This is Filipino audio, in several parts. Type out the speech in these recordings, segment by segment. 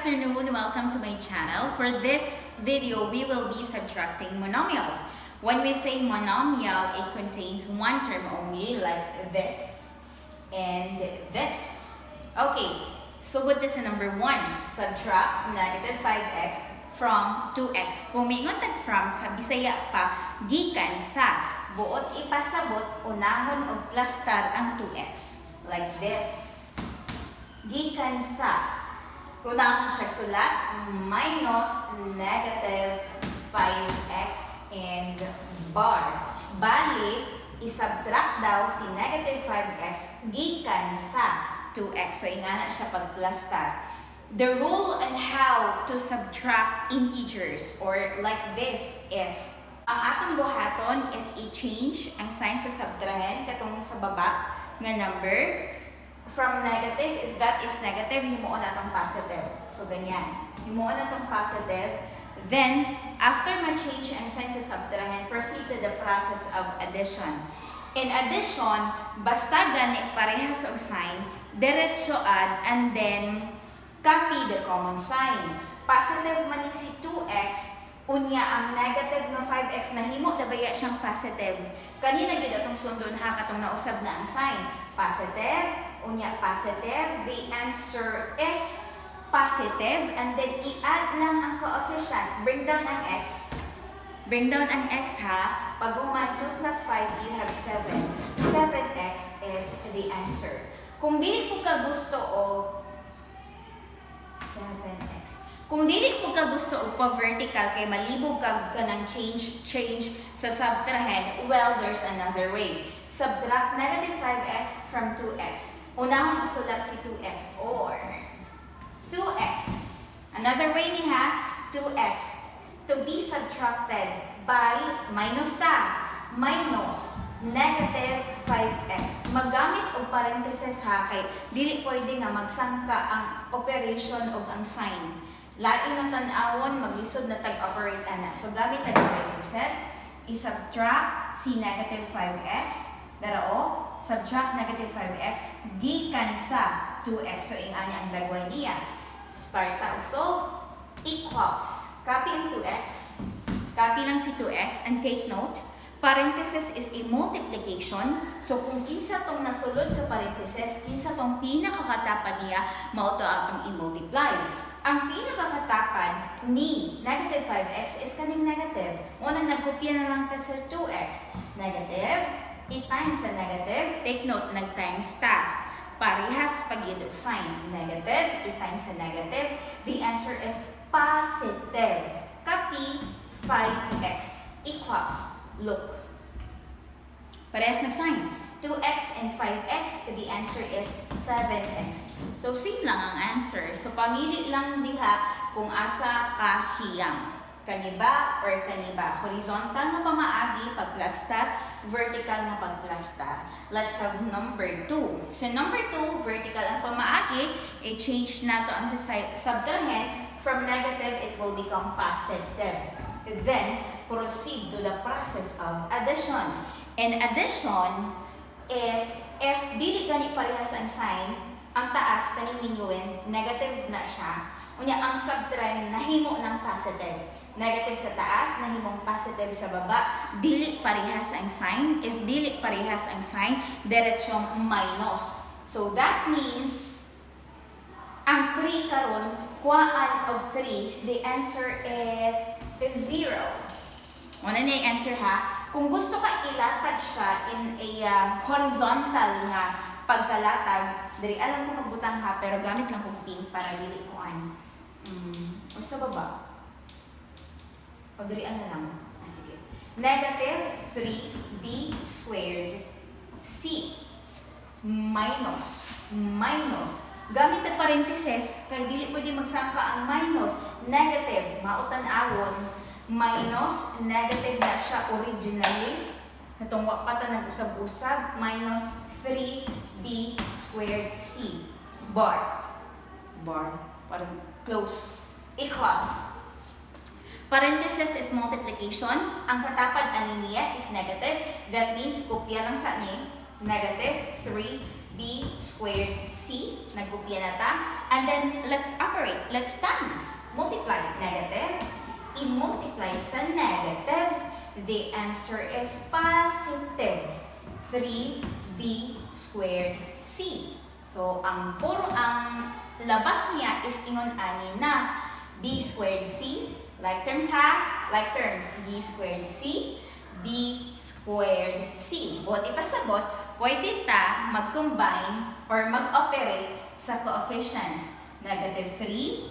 afternoon, welcome to my channel. For this video, we will be subtracting monomials. When we say monomial, it contains one term only, like this and this. Okay, so what is number 1? Subtract negative 5x from 2x. Kung mingon tag from, sa Bisaya pa, gikan sa. Buot ipasabot, unahon og plastar ang 2x. Like this. Gikan sa. Unahon siya sulat, minus negative 5x and bar. Bali, isubtract daw si negative 5x gikan sa 2x. So, ingana siya pagplastar. The rule on how to subtract integers or like this is, ang atong buhaton is i-change ang sign sa subtrahend katong sa baba nga number. From negative, if that is negative, himuon na itong positive. So, ganyan. Himuon na itong positive. Then, after ma-change ang sign sa subtrahend, proceed to the process of addition. In addition, basta gani parehas og sign, diretso add, and then copy the common sign. Positive man si 2x, unya ang negative na 5x na himo nabaya siyang positive. Kanina gid atong sundon ha katong nausab na ang sign. Positive, unya positive, the answer is positive, and then i-add lang ang coefficient. Bring down ang x. Bring down ang x ha. Pag human 2 plus 5, you have 7. 7x is the answer. Kung dili ko ka gusto o 7x. Kung dili ko ka gusto o pa-vertical kay malibog ka ng change sa subtrahend, well, there's another way. Subtract negative 5x from 2x. Unahon magsulat si 2x or 2x. Another way ni ha, 2x to be subtracted by minus ta. Minus negative 5x. Magamit og parenthesis ha kay dili pwede nga magsangka ang operation og ang sign. Lain na tan-awon maglisod na tag-operate ana. So gamit ang parenthesis, i-subtract si negative 5x. Darao, subtract negative 5x gikan sa 2x. So ingani ang dagway niya. Start ta og solve equals. Copy ang 2x. Copy lang si 2x and take note. Parenthesis is a multiplication. So, kung kinsa tong nasulod sa parenthesis, kinsa tong pinakakatapan niya, mao to atong i-multiply. Ang pinakakatapan ni negative 5x is kaning negative. Unang nagkopya na lang ta sa 2x. Negative, i-times sa negative. Take note, nag-times ta. Parehas pag-yun sign. Negative, i-times sa negative. The answer is positive. Copy 5x equals. Look. Parehas nag-sign. 2x and 5x, the answer is 7x. So, same lang ang answer. So, pamili lang diha kung asa ka hiyang. Kaniba or kaniba. Horizontal na pamaagi, pagplasta. Vertical na pagplasta. Let's have number 2. So, number 2, vertical ang pamaagi. I-change na to ang subtrahend. From negative, it will become positive. Then, proceed to the process of addition. And addition is, if dili gani parehas ang sign, ang taas kaning minuin, negative na siya. Unya ang subtrahend nahimo ng positive. Negative sa taas, nahimong positive sa baba. Dili parehas ang sign. If dili parehas ang sign, diretsong minus. So that means, ang 3 karon, kuhaan of 3, the answer is 0. Muna na yung answer ha. Kung gusto ka ilatag siya in a horizontal na pagkalatag, dari alam ko magbutang ha, pero gamit lang kong pin para dili kuan. O sa baba. Pagdarian na lang. Sige. Negative 3b squared c minus gamit ang parenthesis, kaya dili pwede magsangka ang minus. Negative, mautan-awon, minus, negative na siya originally. Itong wakpata nag-usab-usab, minus 3b squared c. Bar, parang close, equals. Parenthesis is multiplication. Ang katapad ani niya is negative. That means, kopya lang sa ni, negative 3b b squared c, nagkopya na ta. And then, let's operate. Let's times. Multiply. Negative. I-multiply sa negative. The answer is positive. 3b squared c. So, ang labas niya is ingon ani na b squared c. Like terms ha? Like terms. b squared c. b squared c. Buot ipasabot, pwede ta mag-combine or mag-operate sa coefficients. Negative 3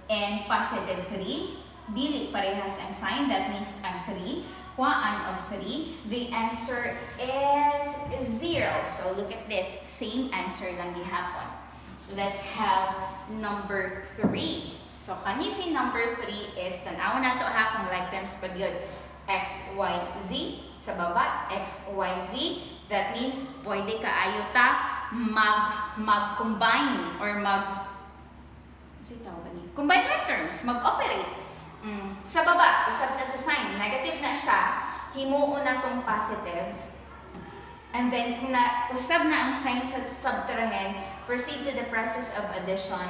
and positive 3. Dili parehas ang sign. That means ang 3. Kuhaan of 3. The answer is 0. So look at this. Same answer lang gihapon. Let's have number 3. So kani si number 3 is tanaw na to ha kung like terms pag yun. X, Y, Z. Sa baba, X, Y, Z. That means pwede kaayo ta mag-combine or combine like terms, mag-operate. Sa baba, usap na sa sign, negative na siya, himuon na tong positive. And then, kung usap na ang sign sa subtrahen, proceed to the process of addition.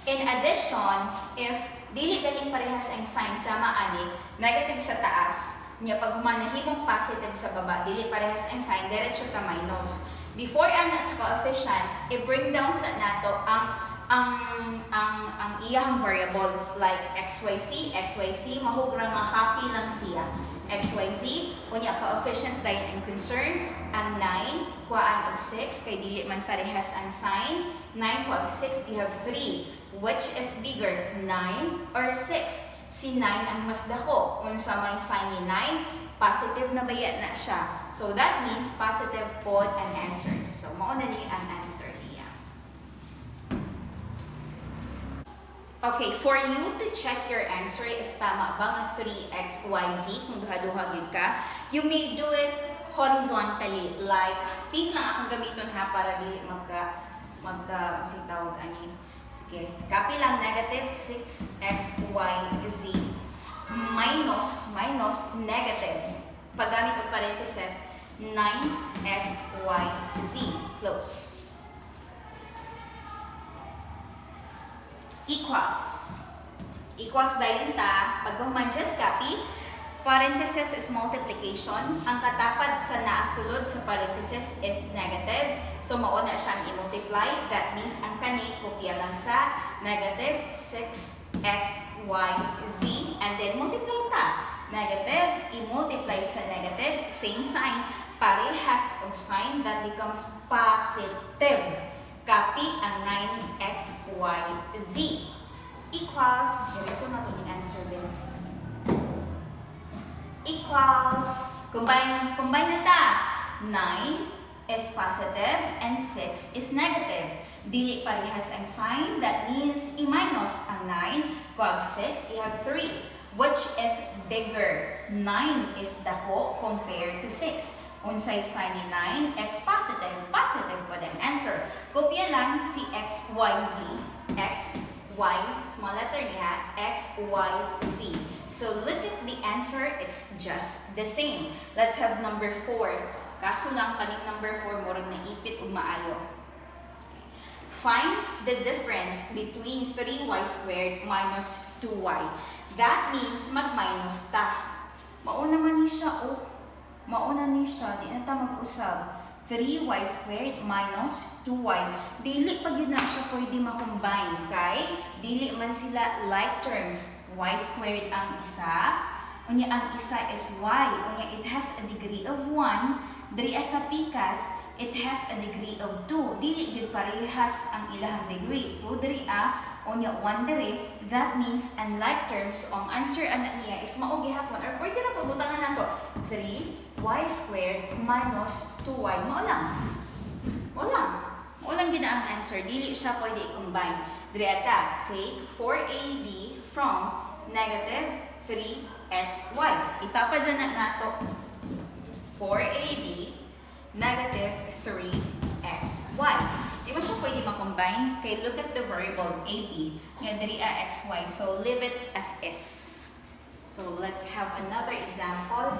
In addition, if dili galing parehas ang sign sama ani, negative sa taas, niya pag manahimong positive sa baba, dili parehas ang sign, diretso ta minus. Before ang sa coefficient, i-bring down sa nato ang iyang variable like xyz, mahugra nga happy lang siya. xyz, unya coefficient line and concern, ang 9, kuhaan og 6, kay dili man parehas ang sign. 9 kuhaan 6, you have 3. Which is bigger, 9 or 6? Si 9 ang mas dako. Unsa may sign ni 9, positive na baya na siya. So that means positive pod ang answer. So mauna ni ang answer niya. Okay, for you to check your answer if tama ba nga 3x, y, z, kung duha-duha gyud ka, you may do it horizontally. Like, pin lang akong gamiton ha para dili using tawag ani. Sige, copy lang negative 6x, y, z minus negative. Paggamit ng parentheses, 9x, y, z. Close. Equals dayon ta. Pag just copy, parentheses is multiplication. Ang katapat sa naasulod sa parentheses is negative. So, mauna siyang i-multiply. That means ang kani, kopya lang sa negative 6x, y, z. And then, multiply ta. Negative, i-multiply sa negative. Same sign. Parehas o sign that becomes positive. Copy ang 9x, y, z. Equals, so na ito yung answer din. Equals, combine na ta. 9 is positive and 6 is negative. Dili parehas ang sign, that means i-minus ang 9. Kung 6, you have 3. Which is bigger? 9 is dako compared to 6. Unsay sign ni 9 is positive. Positive po din answer. Kopya lang si x, y, z. X, y, small letter niya, x, y, z. So look at the answer, it's just the same. Let's have number 4. Kaso lang kaning number 4 mo rin naipit o maayo. Find the difference between 3y squared minus 2y. That means mag-minus ta. Mauna man ni siya, mauna ni siya, di na ta mag-usab. 3y squared minus 2y. Dili pag yun na siya pwede makombine, kay dili man sila like terms. Y squared ang isa, unya ang isa is y, unya it has a degree of 1, diri sa pikas, it has a degree of 2. Dili gid parehas ang ilahang degree. 2 diri unya 1 diri. That means unlike terms, ang answer ana niya is mao gihapon or pwede na pabutangan nato 3y squared minus 2y. Mao lang gid ang answer. Dili siya pwede i-combine. Diri ata, take 4ab from negative 3xy. Itapad na nato 4ab negative 3xy. Di ba siya pwede makombine? Okay, look at the variable ab. Nga diri xy. So leave it as is. So let's have another example.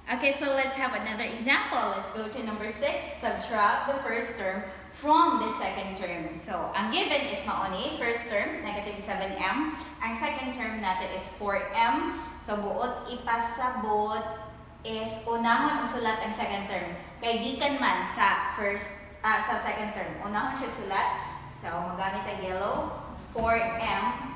Okay, so let's have another example. Let's go to number 6. Subtract the first term from the second term. So, ang given is mauni, first term, negative 7m. Ang second term natin is 4m. So, buot ipasabot is unahon ang sulat ang second term. Kay gikan man sa sa second term. Unahon siya sulat. So, magamit ang yellow. 4m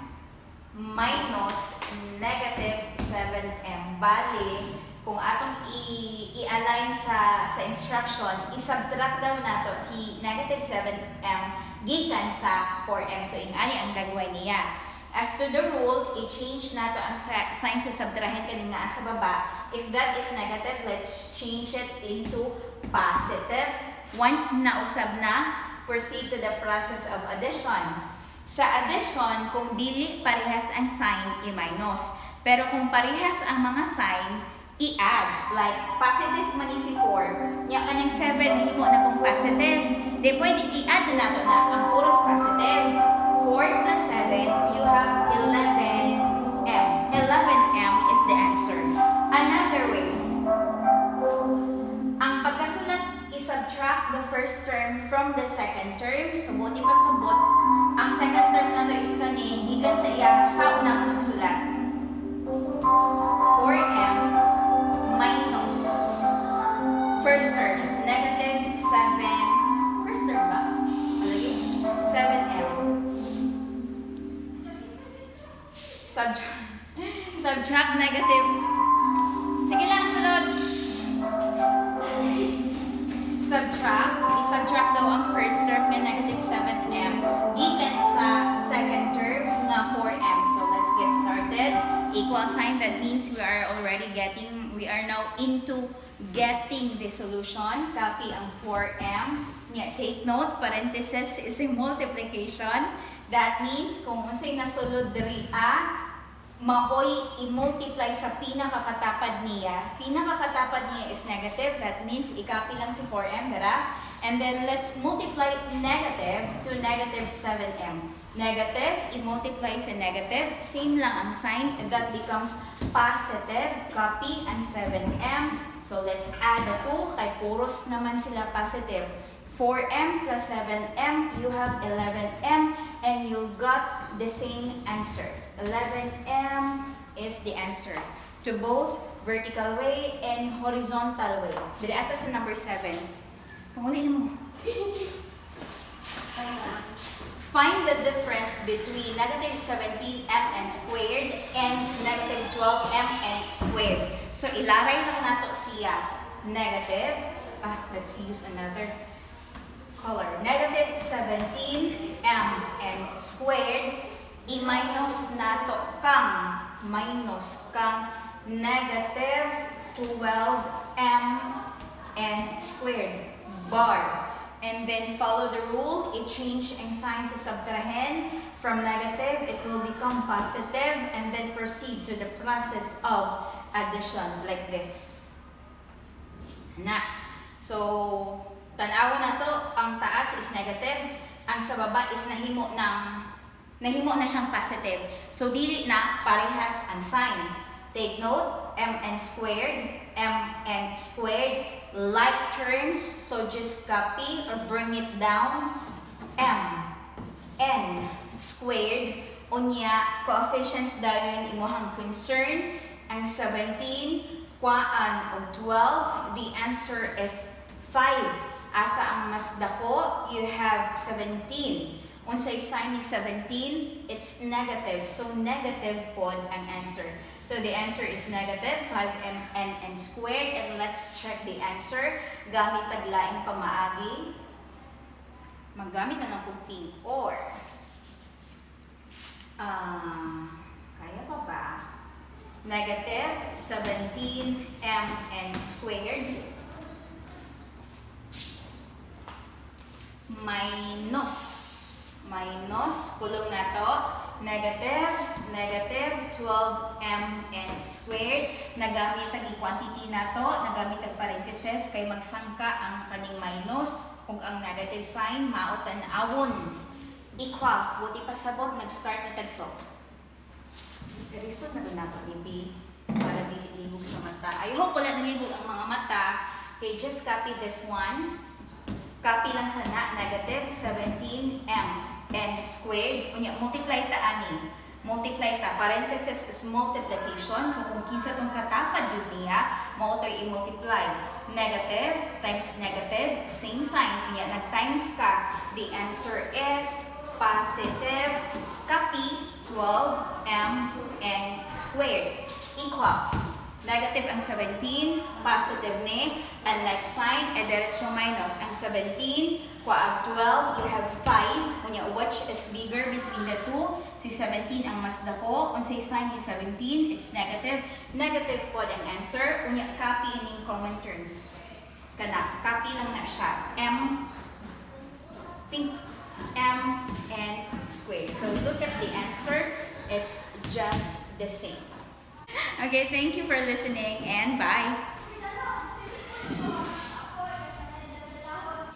minus negative 7m. Bali, kung atong i-align sa instruction, i-subtract daw nato si negative 7m gikan sa 4m. So, ingani ang gagawin niya. As to the rule, i-change nato ang sign sa subtrahen kanina sa baba. If that is negative, let's change it into positive. Once nausab na, proceed to the process of addition. Sa addition, kung dili parehas ang sign, i-minus. Pero kung parehas ang mga sign, i-add. Like, positive man si 4. Nya kanang 7, himo na pong positive. Di pwede i-add na nato na ang puros positive. 4 plus 7, you have 11m. 11m is the answer. Another way, ang pagkasulat, i-subtract the first term from the second term. So, buti pasabot. Ang second term na is kani, gikan sa iya, sa unang magsulat. 4m minus first term, negative 7, first term ba? Alagi? 7m. Subtract negative. Sige lang, sunod. I-subtract daw ang first term ng negative 7m gikan sa second term na 4m. So let's get started. Equal sign, that means we are now into getting the solution. Copy ang 4m. Yeah, take note, parenthesis is a multiplication. That means kung unsay nasulod dria, maoy i-multiply sa pinakakatapad niya. Pinakakatapad niya is negative. That means i-copy lang si 4m, dara. And then let's multiply negative to negative 7m. Negative, i-multiply sa negative. Same lang ang sign. That becomes positive. Copy ang 7m. So let's add the 2. Kay puros naman sila positive. 4m plus 7m, you have 11m. And you got the same answer. 11m is the answer to both vertical way and horizontal way. Dili ata sa number 7. Panguli mo. Find the difference between negative 17mn squared and negative 12mn squared. So ilaray lang nato siya. Negative, let's use another color. Negative 17mn squared, i-minus nato kang negative 12mn squared bar. And then follow the rule, i-change ang sign sa subtrahen. From negative, it will become positive, and then proceed to the process of addition like this. Na. So, tanawa na to, ang taas is negative, ang sa baba is nahimo na siyang positive. So, dili na parehas ang sign. Take note, mn squared, like terms, so just copy or bring it down. N squared, unya, coefficients dayon imuhang concern. Ang 17, kuaan og 12, the answer is 5. Asa ang mas dako, you have 17. Unsay sign ni 17, it's negative. So, negative pod ang answer. So, the answer is negative 5mn squared. And let's check the answer. Gamit taglaing pamaagi. Maggamit na ng pink or kaya pa ba? Negative 17mn squared minus kulong na to, negative 12mn squared. Nagamit ang quantity na to, nagamit ang parenthesis kay magsangka ang kaning minus ug ang negative sign maotan awon equals. Buti pasabot, nag-start na tagso. Reason na nato ni para dili libog sa mata. I hope wala nalibog ang mga mata. Okay, just copy this one. Copy lang sa negative 17m n squared. Unya, multiply ta ani. Multiply ta. Parenthesis is multiplication. So, kung kinsa tong katapad yun niya, mo ito i-multiply. Negative times negative, same sign. Unya, nag-times ka. The answer is positive. Copy 12m n squared equals negative ang 17, positive ni, and like sign, e diretso minus. Ang 17, kwa ang 12, you have 5. Unya, which is bigger between the two? Si 17 ang mas dako. Unsay sign ni 17, it's negative. Negative po ang answer. Unya, copy in common terms. Kana, copy lang na siya. M n squared. So, look at the answer. It's just the same. Okay, thank you for listening and bye.